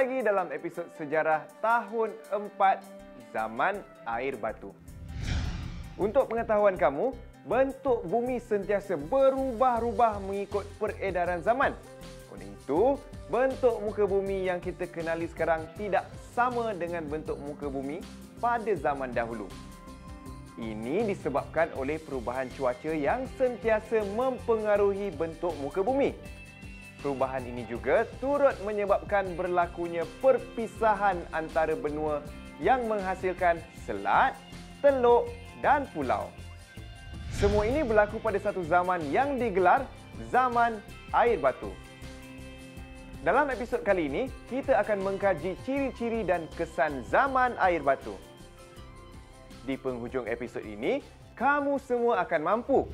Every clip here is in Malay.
lagi dalam episod sejarah tahun 4 zaman air batu. Untuk pengetahuan kamu, bentuk bumi sentiasa berubah-ubah mengikut peredaran zaman. Oleh itu, bentuk muka bumi yang kita kenali sekarang tidak sama dengan bentuk muka bumi pada zaman dahulu. Ini disebabkan oleh perubahan cuaca yang sentiasa mempengaruhi bentuk muka bumi. Perubahan ini juga turut menyebabkan berlakunya perpisahan antara benua yang menghasilkan selat, teluk dan pulau. Semua ini berlaku pada satu zaman yang digelar zaman air batu. Dalam episod kali ini, kita akan mengkaji ciri-ciri dan kesan zaman air batu. Di penghujung episod ini, kamu semua akan mampu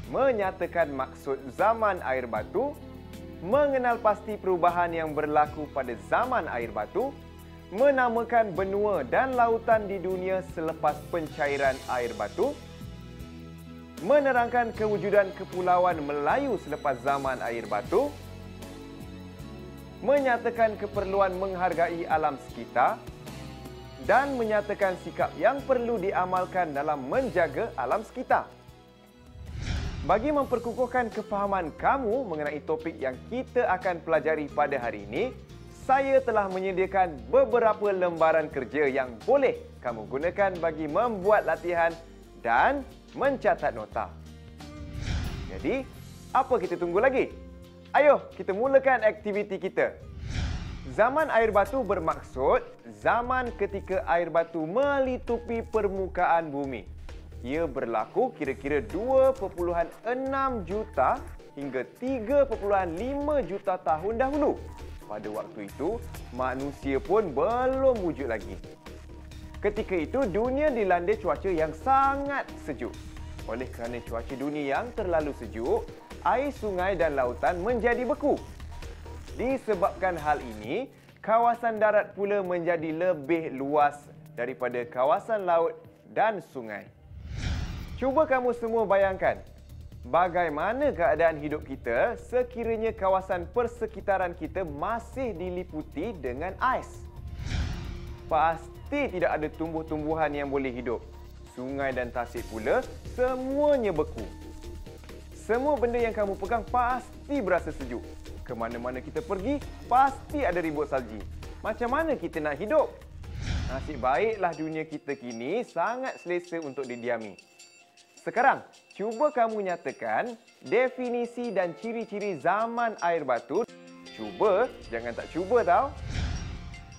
menyatakan maksud zaman air batu, mengenal pasti perubahan yang berlaku pada zaman air batu, menamakan benua dan lautan di dunia selepas pencairan air batu, menerangkan kewujudan kepulauan Melayu selepas zaman air batu, menyatakan keperluan menghargai alam sekitar, dan menyatakan sikap yang perlu diamalkan dalam menjaga alam sekitar. Bagi memperkukuhkan kefahaman kamu mengenai topik yang kita akan pelajari pada hari ini, saya telah menyediakan beberapa lembaran kerja yang boleh kamu gunakan bagi membuat latihan dan mencatat nota. Jadi, apa kita tunggu lagi? Ayo, kita mulakan aktiviti kita. Zaman air batu bermaksud zaman ketika air batu melitupi permukaan bumi. Ia berlaku kira-kira 2.6 juta hingga 3.5 juta tahun dahulu. Pada waktu itu, manusia pun belum wujud lagi. Ketika itu, dunia dilanda cuaca yang sangat sejuk. Oleh kerana cuaca dunia yang terlalu sejuk, air sungai dan lautan menjadi beku. Disebabkan hal ini, kawasan darat pula menjadi lebih luas daripada kawasan laut dan sungai. Cuba kamu semua bayangkan, bagaimana keadaan hidup kita sekiranya kawasan persekitaran kita masih diliputi dengan ais? Pasti tidak ada tumbuh-tumbuhan yang boleh hidup. Sungai dan tasik pula semuanya beku. Semua benda yang kamu pegang pasti berasa sejuk. Ke mana-mana kita pergi, pasti ada ribut salji. Macam mana kita nak hidup? Nasib baiklah dunia kita kini sangat selesa untuk didiami. Sekarang, cuba kamu nyatakan definisi dan ciri-ciri zaman air batu. Cuba, jangan tak cuba tau.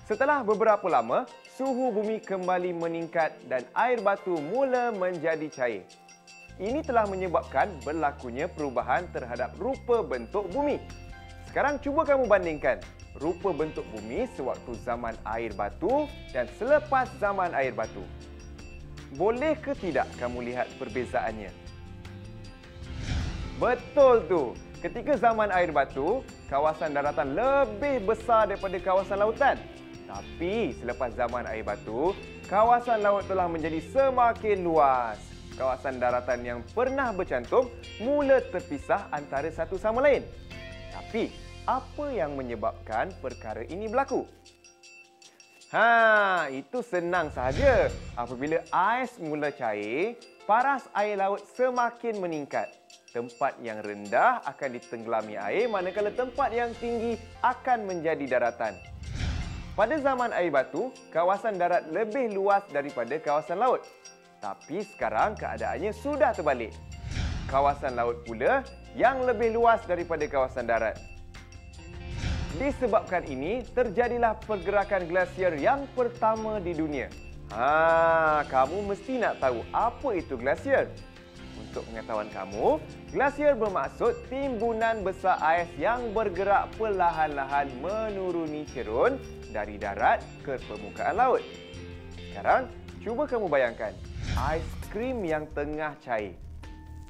Setelah beberapa lama, suhu bumi kembali meningkat dan air batu mula menjadi cair. Ini telah menyebabkan berlakunya perubahan terhadap rupa bentuk bumi. Sekarang cuba kamu bandingkan rupa bentuk bumi sewaktu zaman air batu dan selepas zaman air batu. Boleh ke tidak kamu lihat perbezaannya? Betul tu. Ketika zaman air batu, kawasan daratan lebih besar daripada kawasan lautan. Tapi selepas zaman air batu, kawasan laut telah menjadi semakin luas. Kawasan daratan yang pernah bercantum mula terpisah antara satu sama lain. Tapi, apa yang menyebabkan perkara ini berlaku? Itu senang sahaja. Apabila ais mula cair, paras air laut semakin meningkat. Tempat yang rendah akan ditenggelami air, manakala tempat yang tinggi akan menjadi daratan. Pada zaman air batu, kawasan darat lebih luas daripada kawasan laut. Tapi sekarang keadaannya sudah terbalik. Kawasan laut pula yang lebih luas daripada kawasan darat. Disebabkan ini, terjadilah pergerakan glasier yang pertama di dunia. Kamu mesti nak tahu apa itu glasier. Untuk pengetahuan kamu, glasier bermaksud timbunan besar ais yang bergerak perlahan-lahan menuruni cerun dari darat ke permukaan laut. Sekarang, cuba kamu bayangkan aiskrim yang tengah cair.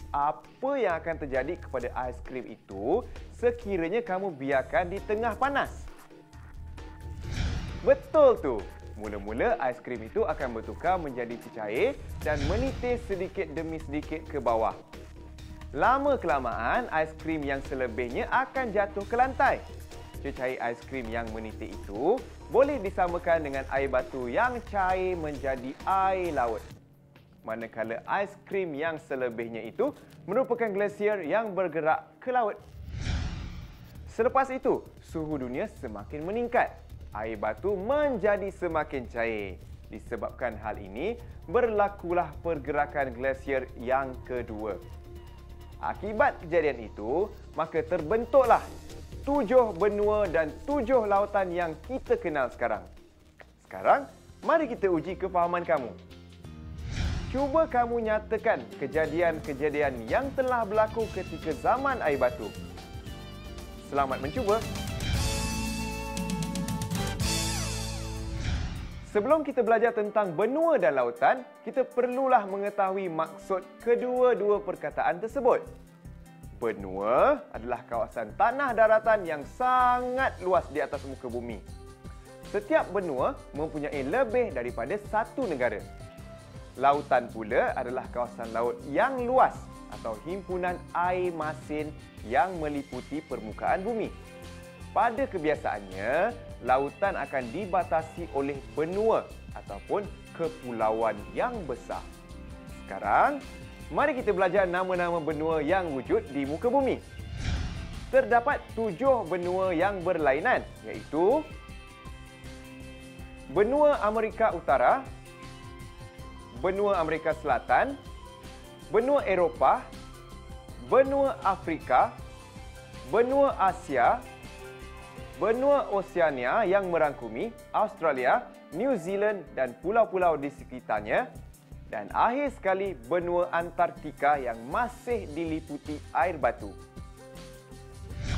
Apa yang akan terjadi kepada aiskrim itu sekiranya kamu biarkan di tengah panas? Betul tu. Mula-mula aiskrim itu akan bertukar menjadi cecair dan menitis sedikit demi sedikit ke bawah. Lama-kelamaan, aiskrim yang selebihnya akan jatuh ke lantai. cecair aiskrim yang menitik itu boleh disamakan dengan air batu yang cair menjadi air laut. Manakala aiskrim yang selebihnya itu merupakan glasier yang bergerak ke laut. Selepas itu, suhu dunia semakin meningkat. Air batu menjadi semakin cair. Disebabkan hal ini, berlakulah pergerakan glasier yang kedua. Akibat kejadian itu, maka terbentuklah 7 benua dan 7 lautan yang kita kenal sekarang. Sekarang, mari kita uji kefahaman kamu. Cuba kamu nyatakan kejadian-kejadian yang telah berlaku ketika zaman air batu. Selamat mencuba. Sebelum kita belajar tentang benua dan lautan, kita perlulah mengetahui maksud kedua-dua perkataan tersebut. Benua adalah kawasan tanah daratan yang sangat luas di atas muka bumi. Setiap benua mempunyai lebih daripada satu negara. Lautan pula adalah kawasan laut yang luas atau himpunan air masin yang meliputi permukaan bumi. Pada kebiasaannya, lautan akan dibatasi oleh benua ataupun kepulauan yang besar. Sekarang, mari kita belajar nama-nama benua yang wujud di muka bumi. Terdapat 7 benua yang berlainan, iaitu benua Amerika Utara, benua Amerika Selatan, benua Eropah, benua Afrika, benua Asia, benua Oseania yang merangkumi Australia, New Zealand dan pulau-pulau di sekitarnya, dan akhir sekali benua Antartika yang masih diliputi air batu.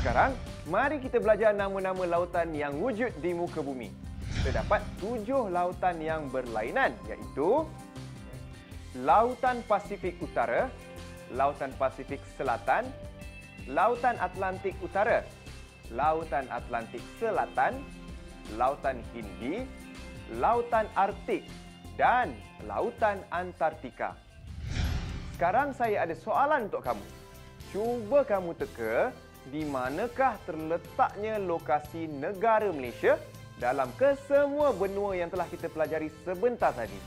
Sekarang, mari kita belajar nama-nama lautan yang wujud di muka bumi. Terdapat 7 lautan yang berlainan, iaitu Lautan Pasifik Utara, Lautan Pasifik Selatan, Lautan Atlantik Utara, Lautan Atlantik Selatan, Lautan Hindi, Lautan Arktik dan Lautan Antartika. Sekarang saya ada soalan untuk kamu. Cuba kamu teka di manakah terletaknya lokasi negara Malaysia dalam kesemua benua yang telah kita pelajari sebentar tadi.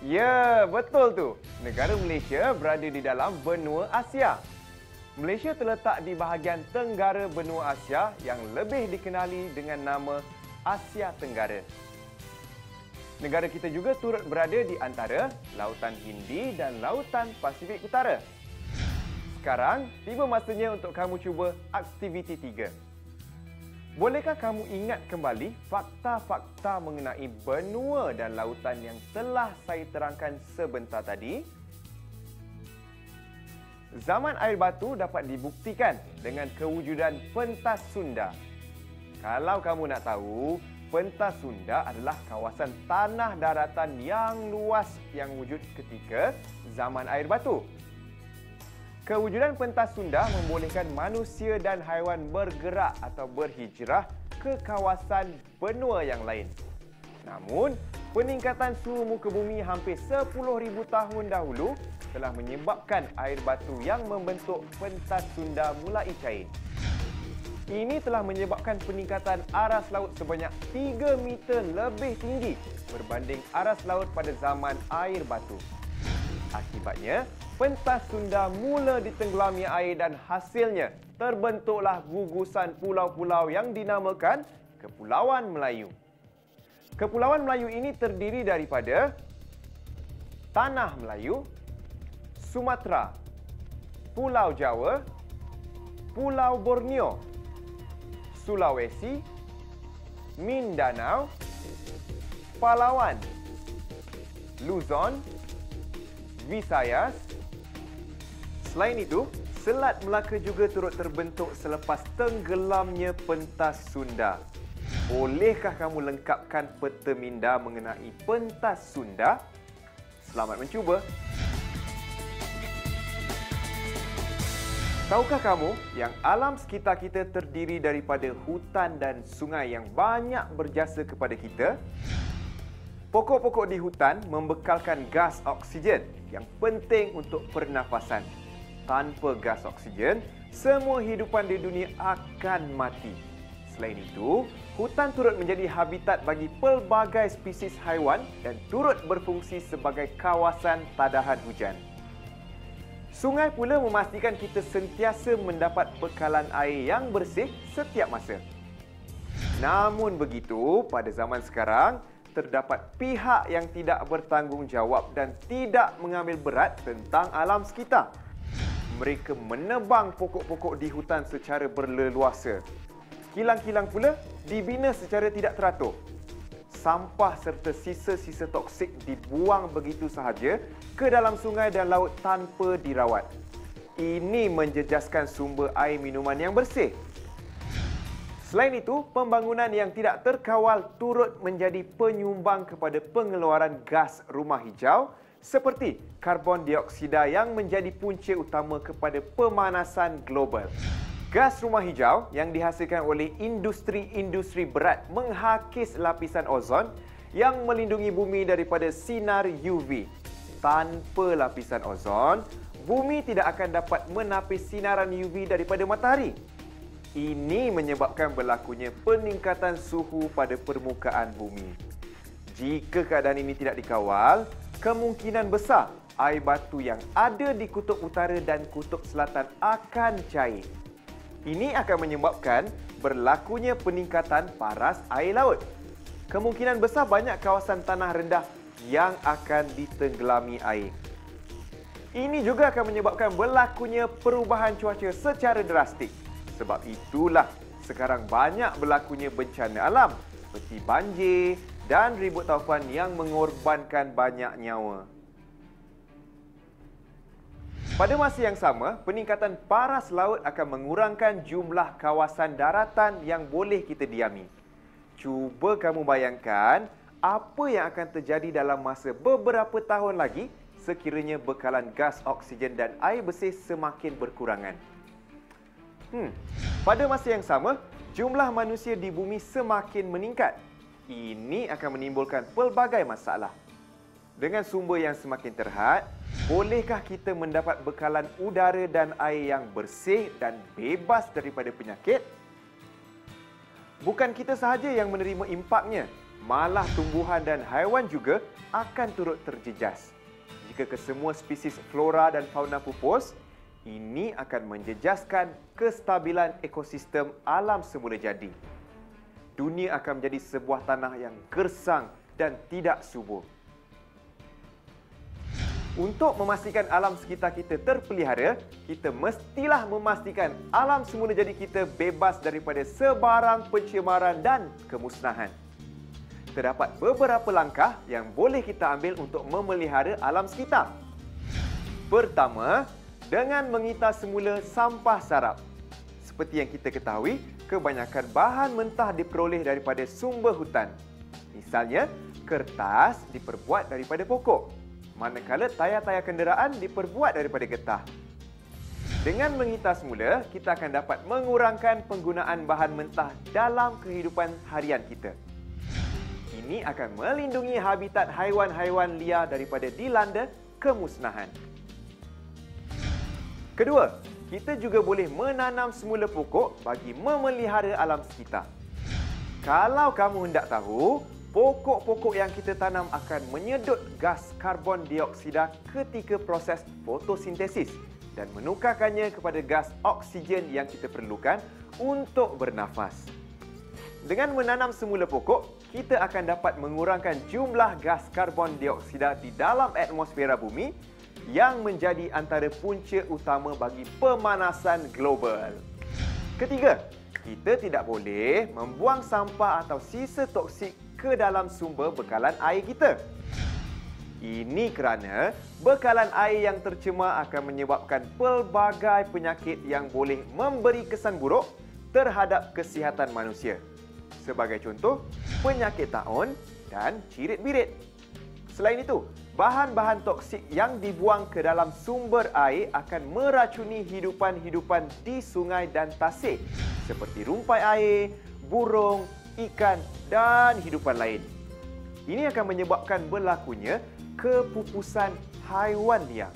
Ya, betul tu. Negara Malaysia berada di dalam benua Asia. Malaysia terletak di bahagian tenggara benua Asia yang lebih dikenali dengan nama Asia Tenggara. Negara kita juga turut berada di antara Lautan Hindi dan Lautan Pasifik Utara. Sekarang, tiba masanya untuk kamu cuba aktiviti 3. Bolehkah kamu ingat kembali fakta-fakta mengenai benua dan lautan yang telah saya terangkan sebentar tadi? Zaman air batu dapat dibuktikan dengan kewujudan pentas Sunda. Kalau kamu nak tahu, pentas Sunda adalah kawasan tanah daratan yang luas yang wujud ketika zaman air batu. Kewujudan pentas Sunda membolehkan manusia dan haiwan bergerak atau berhijrah ke kawasan benua yang lain. Namun, peningkatan suhu muka bumi hampir 10,000 tahun dahulu telah menyebabkan air batu yang membentuk pentas Sunda mulai cair. Ini telah menyebabkan peningkatan aras laut sebanyak 3 meter lebih tinggi berbanding aras laut pada zaman air batu. Akibatnya, pentas Sunda mula ditenggelami air dan hasilnya terbentuklah gugusan pulau-pulau yang dinamakan Kepulauan Melayu. Kepulauan Melayu ini terdiri daripada Tanah Melayu, Sumatera, Pulau Jawa, Pulau Borneo, Sulawesi, Mindanao, Palawan, Luzon, Visayas. Selain itu, Selat Melaka juga turut terbentuk selepas tenggelamnya pentas Sunda. Bolehkah kamu lengkapkan peta minda mengenai pentas Sunda? Selamat mencuba. Tahukah kamu yang alam sekitar kita terdiri daripada hutan dan sungai yang banyak berjasa kepada kita? Pokok-pokok di hutan membekalkan gas oksigen yang penting untuk pernafasan. Tanpa gas oksigen, semua hidupan di dunia akan mati. Selain itu, hutan turut menjadi habitat bagi pelbagai spesies haiwan dan turut berfungsi sebagai kawasan tadahan hujan. Sungai pula memastikan kita sentiasa mendapat bekalan air yang bersih setiap masa. Namun begitu, pada zaman sekarang, terdapat pihak yang tidak bertanggungjawab dan tidak mengambil berat tentang alam sekitar. Mereka menebang pokok-pokok di hutan secara berleluasa. Kilang-kilang pula dibina secara tidak teratur. Sampah serta sisa-sisa toksik dibuang begitu sahaja ke dalam sungai dan laut tanpa dirawat. Ini menjejaskan sumber air minuman yang bersih. Selain itu, pembangunan yang tidak terkawal turut menjadi penyumbang kepada pengeluaran gas rumah hijau seperti karbon dioksida yang menjadi punca utama kepada pemanasan global. Gas rumah hijau yang dihasilkan oleh industri-industri berat menghakis lapisan ozon yang melindungi bumi daripada sinar UV. Tanpa lapisan ozon, bumi tidak akan dapat menapis sinaran UV daripada matahari. Ini menyebabkan berlakunya peningkatan suhu pada permukaan bumi. Jika keadaan ini tidak dikawal, kemungkinan besar air batu yang ada di kutub utara dan kutub selatan akan cair. Ini akan menyebabkan berlakunya peningkatan paras air laut. Kemungkinan besar banyak kawasan tanah rendah yang akan ditenggelami air. Ini juga akan menyebabkan berlakunya perubahan cuaca secara drastik. Sebab itulah sekarang banyak berlakunya bencana alam seperti banjir dan ribut taufan yang mengorbankan banyak nyawa. Pada masa yang sama, peningkatan paras laut akan mengurangkan jumlah kawasan daratan yang boleh kita diami. Cuba kamu bayangkan apa yang akan terjadi dalam masa beberapa tahun lagi sekiranya bekalan gas oksigen dan air bersih semakin berkurangan. Pada masa yang sama, jumlah manusia di bumi semakin meningkat. Ini akan menimbulkan pelbagai masalah. Dengan sumber yang semakin terhad, bolehkah kita mendapat bekalan udara dan air yang bersih dan bebas daripada penyakit? Bukan kita sahaja yang menerima impaknya, malah tumbuhan dan haiwan juga akan turut terjejas. Jika kesemua spesies flora dan fauna pupus, ini akan menjejaskan kestabilan ekosistem alam semula jadi. Dunia akan menjadi sebuah tanah yang gersang dan tidak subur. Untuk memastikan alam sekitar kita terpelihara, kita mestilah memastikan alam semula jadi kita bebas daripada sebarang pencemaran dan kemusnahan. Terdapat beberapa langkah yang boleh kita ambil untuk memelihara alam sekitar. Pertama, dengan mengitar semula sampah sarap. Seperti yang kita ketahui, kebanyakan bahan mentah diperoleh daripada sumber hutan. Misalnya, kertas diperbuat daripada pokok, manakala tayar-tayar kenderaan diperbuat daripada getah. Dengan mengitar semula, kita akan dapat mengurangkan penggunaan bahan mentah dalam kehidupan harian kita. Ini akan melindungi habitat haiwan-haiwan liar daripada dilanda kemusnahan. Kedua, kita juga boleh menanam semula pokok bagi memelihara alam sekitar. Kalau kamu hendak tahu, pokok-pokok yang kita tanam akan menyedut gas karbon dioksida ketika proses fotosintesis dan menukarkannya kepada gas oksigen yang kita perlukan untuk bernafas. Dengan menanam semula pokok, kita akan dapat mengurangkan jumlah gas karbon dioksida di dalam atmosfera bumi yang menjadi antara punca utama bagi pemanasan global. Ketiga, kita tidak boleh membuang sampah atau sisa toksik ke dalam sumber bekalan air kita. Ini kerana bekalan air yang tercemar akan menyebabkan pelbagai penyakit yang boleh memberi kesan buruk terhadap kesihatan manusia. Sebagai contoh, penyakit taun dan cirit-birit. Selain itu, bahan-bahan toksik yang dibuang ke dalam sumber air akan meracuni hidupan-hidupan di sungai dan tasik seperti rumpai air, burung, ikan dan hidupan lain. Ini akan menyebabkan berlakunya kepupusan haiwan liar.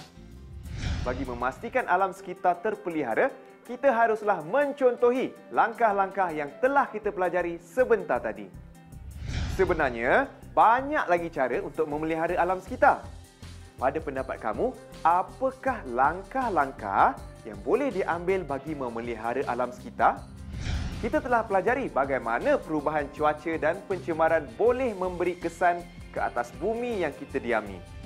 Bagi memastikan alam sekitar terpelihara, kita haruslah mencontohi langkah-langkah yang telah kita pelajari sebentar tadi. Sebenarnya, banyak lagi cara untuk memelihara alam sekitar. Pada pendapat kamu, apakah langkah-langkah yang boleh diambil bagi memelihara alam sekitar? Kita telah pelajari bagaimana perubahan cuaca dan pencemaran boleh memberi kesan ke atas bumi yang kita diami.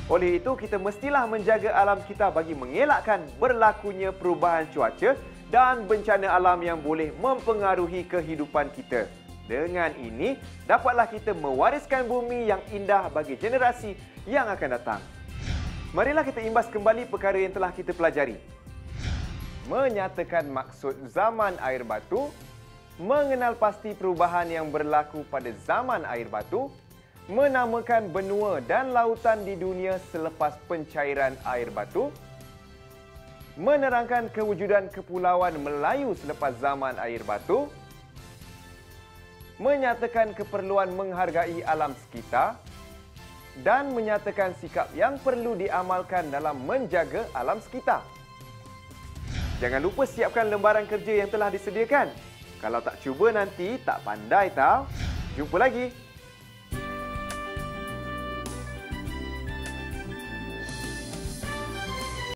Oleh itu, kita mestilah menjaga alam kita bagi mengelakkan berlakunya perubahan cuaca dan bencana alam yang boleh mempengaruhi kehidupan kita. Dengan ini, dapatlah kita mewariskan bumi yang indah bagi generasi yang akan datang. Marilah kita imbas kembali perkara yang telah kita pelajari. Menyatakan maksud zaman air batu, mengenal pasti perubahan yang berlaku pada zaman air batu, menamakan benua dan lautan di dunia selepas pencairan air batu, menerangkan kewujudan kepulauan Melayu selepas zaman air batu, menyatakan keperluan menghargai alam sekitar, dan menyatakan sikap yang perlu diamalkan dalam menjaga alam sekitar. Jangan lupa siapkan lembaran kerja yang telah disediakan. Kalau tak cuba nanti, tak pandai tau. Jumpa lagi.